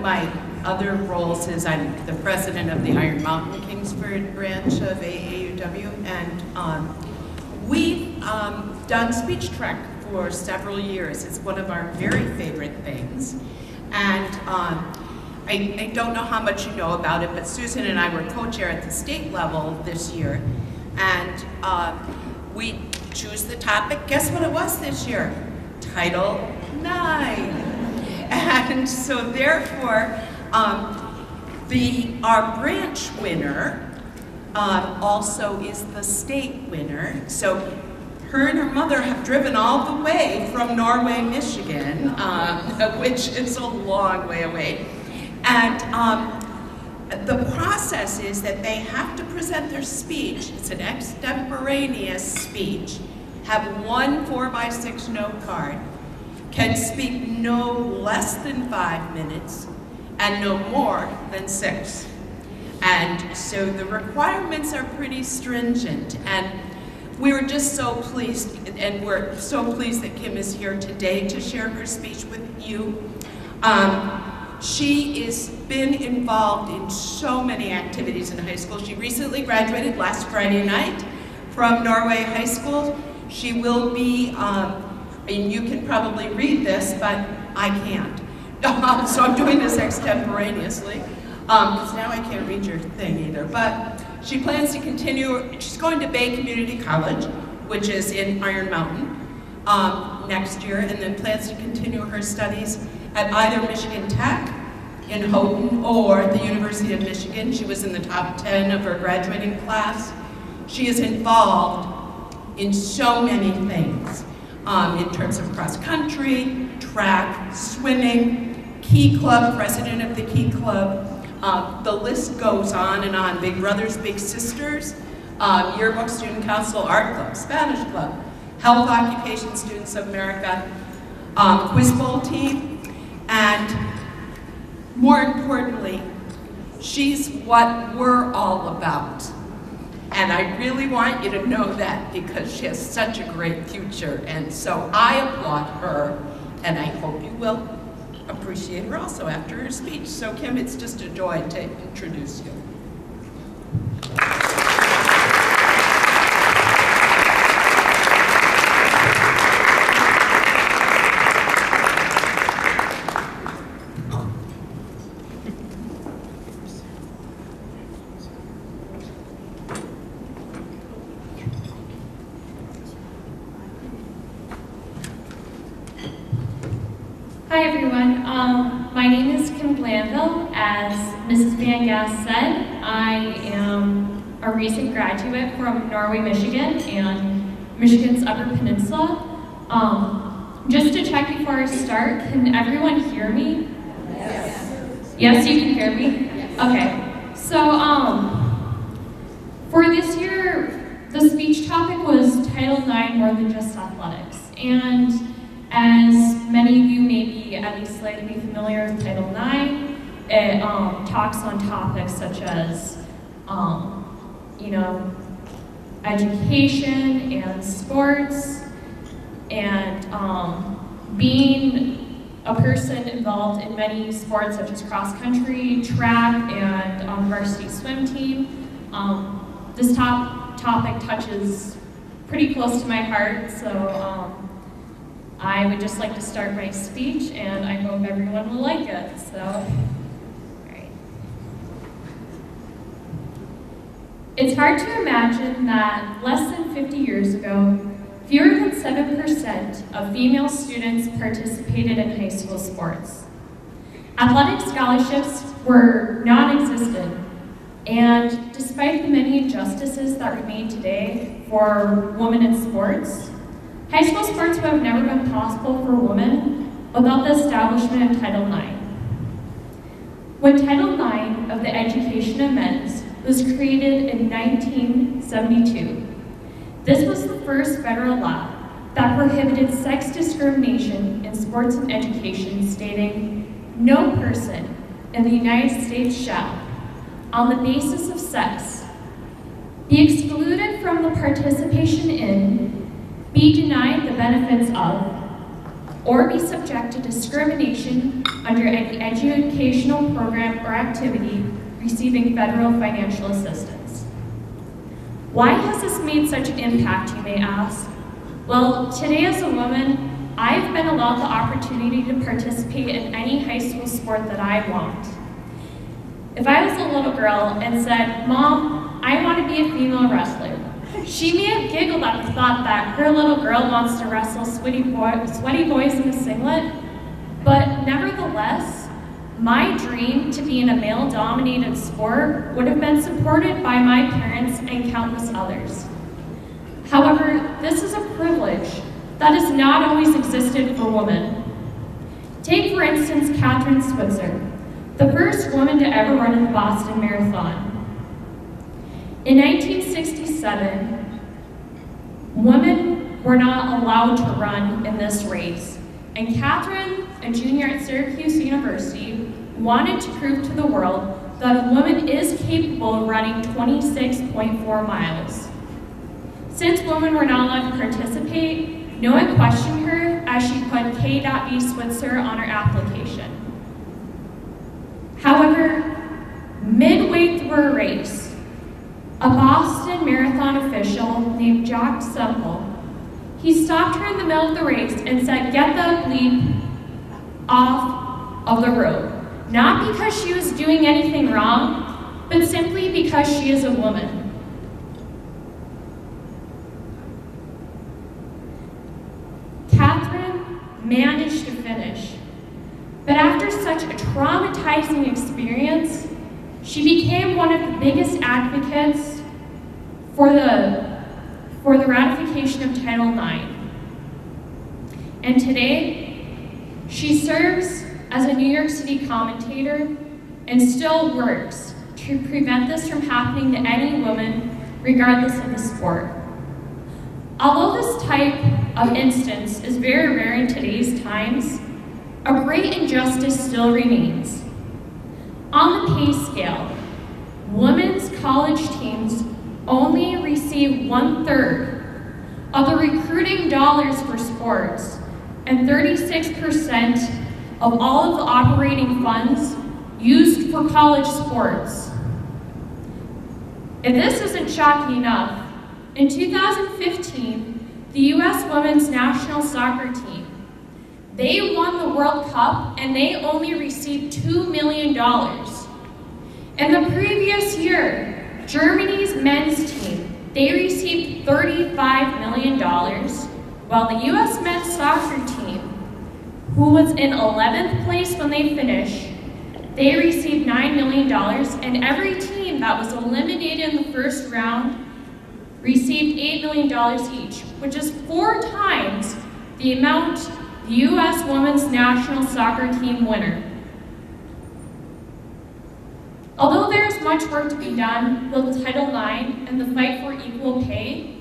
my other roles is I'm the president of the Iron Mountain Kingsford branch of AAUW, and we've done speech track for several years. It's one of our very favorite things. And I don't know how much you know about it, but Susan and I were co-chair at the state level this year. And we choose the topic. Guess what it was this year? Title IX. And so therefore, our branch winner also is the state winner. So her and her mother have driven all the way from Norway, Michigan, which is a long way away. And the process is that they have to present their speech. It's an extemporaneous speech. Have one 4x6 note card, can speak no less than 5 minutes, and no more than 6. And so the requirements are pretty stringent. And we were just so pleased, and we're so pleased that Kim is here today to share her speech with you. She has been involved in so many activities in high school. She recently graduated last Friday night from Norway High School. She will be, and you can probably read this, but I can't. So I'm doing this extemporaneously, because now I can't read your thing either. But she plans to continue, she's going to Bay Community College, which is in Iron Mountain, next year, and then plans to continue her studies at either Michigan Tech in Houghton or the University of Michigan. She was in the top 10 of her graduating class. She is involved in so many things in terms of cross country, track, swimming, Key Club, president of the Key Club. The list goes on and on. Big Brothers, Big Sisters, Yearbook Student Council, Art Club, Spanish Club, Health Occupation Students of America, Quiz Bowl team, and more importantly, she's what we're all about. And I really want you to know that because she has such a great future. And so I applaud her, and I hope you will appreciate her also after her speech. So Kim, it's just a joy to introduce you. Hi everyone, my name is Kim Glanville. As Mrs. Van Gass said, I am a recent graduate from Norway, Michigan and Michigan's Upper Peninsula. Just to check before I start, can everyone hear me? Yes. Yes, you can hear me? Yes. Okay, so for this year, the speech topic was Title IX, more than just athletics. And as many of you may be at least slightly familiar with Title IX, it talks on topics such as, education and sports, and being a person involved in many sports such as cross country, track, and varsity swim team. This topic touches pretty close to my heart, so I would just like to start my speech, and I hope everyone will like it. So, all right. It's hard to imagine that less than 50 years ago, fewer than 7% of female students participated in high school sports. Athletic scholarships were non-existent, and despite the many injustices that remain today for women in sports, high school sports would have never been possible for women without the establishment of Title IX. When Title IX of the Education of Men's was created in 1972, this was the first federal law that prohibited sex discrimination in sports and education, stating, "No person in the United States shall, on the basis of sex, be excluded from the participation in, be denied the benefits of, or be subject to discrimination under any educational program or activity receiving federal financial assistance. Why has this made such an impact, you may ask? Well, today as a woman, I've been allowed the opportunity to participate in any high school sport that I want. If I was a little girl and said, "Mom, I want to be a female wrestler," she may have giggled at the thought that her little girl wants to wrestle sweaty boys in a singlet, but nevertheless, my dream to be in a male-dominated sport would have been supported by my parents and countless others. However, this is a privilege that has not always existed for women. Take, for instance, Kathrine Switzer, the first woman to ever run in the Boston Marathon. In 1967, women were not allowed to run in this race, and Kathrine, a junior at Syracuse University, wanted to prove to the world that a woman is capable of running 26.4 miles. Since women were not allowed to participate, no one questioned her as she put K.B. Switzer on her application. However, midway through her race, a Boston Marathon official named Jack Semple, he stopped her in the middle of the race and said, "Get the bleep off of the road." Not because she was doing anything wrong, but simply because she is a woman. Kathrine managed to finish, but after such a traumatizing experience, she became one of the biggest advocates for the ratification of Title IX. And today, she serves as a New York City commentator and still works to prevent this from happening to any woman, regardless of the sport. Although this type of instance is very rare in today's times, a great injustice still remains. On the pay scale, women's college teams only receive 1/3 of the recruiting dollars for sports and 36% of all of the operating funds used for college sports. If this isn't shocking enough, in 2015, the U.S. women's national soccer team, they won the World Cup and they only received $2 million. In the previous year, Germany's men's team, they received $35 million, while the U.S. men's soccer team, who was in 11th place when they finished, they received $9 million, and every team that was eliminated in the first round received $8 million each, which is 4 times the amount the U.S. women's national soccer team winner. Although there is much work to be done with Title IX and the fight for equal pay,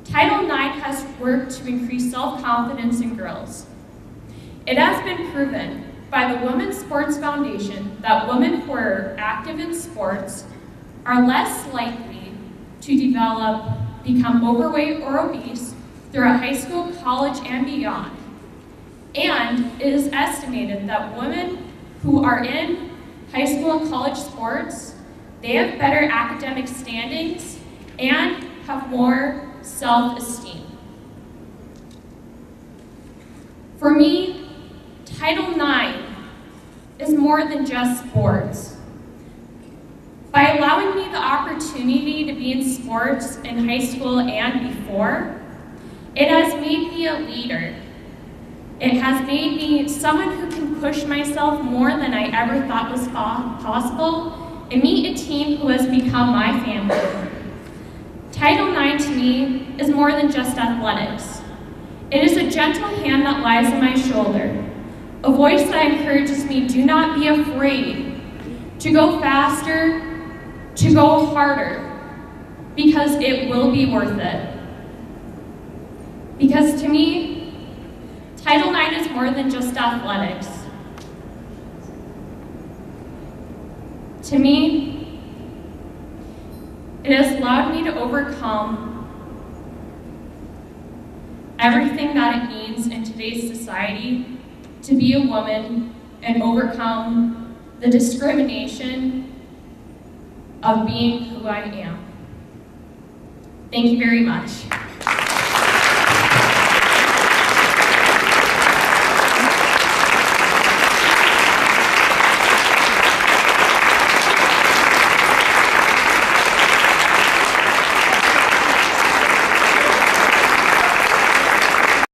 Title IX has worked to increase self-confidence in girls. It has been proven by the Women's Sports Foundation that women who are active in sports are less likely to become overweight or obese throughout high school, college, and beyond. And it is estimated that women who are in high school and college sports, they have better academic standings and have more self-esteem. For me, Title IX is more than just sports. By allowing me the opportunity to be in sports in high school and before, it has made me a leader. It has made me someone who can push myself more than I ever thought was possible and meet a team who has become my family. Title IX to me is more than just athletics. It is a gentle hand that lies on my shoulder, a voice that encourages me, do not be afraid to go faster, to go harder, because it will be worth it. Because to me, Title IX is more than just athletics. To me, it has allowed me to overcome everything that it means and to today's society to be a woman and overcome the discrimination of being who I am. Thank you very much.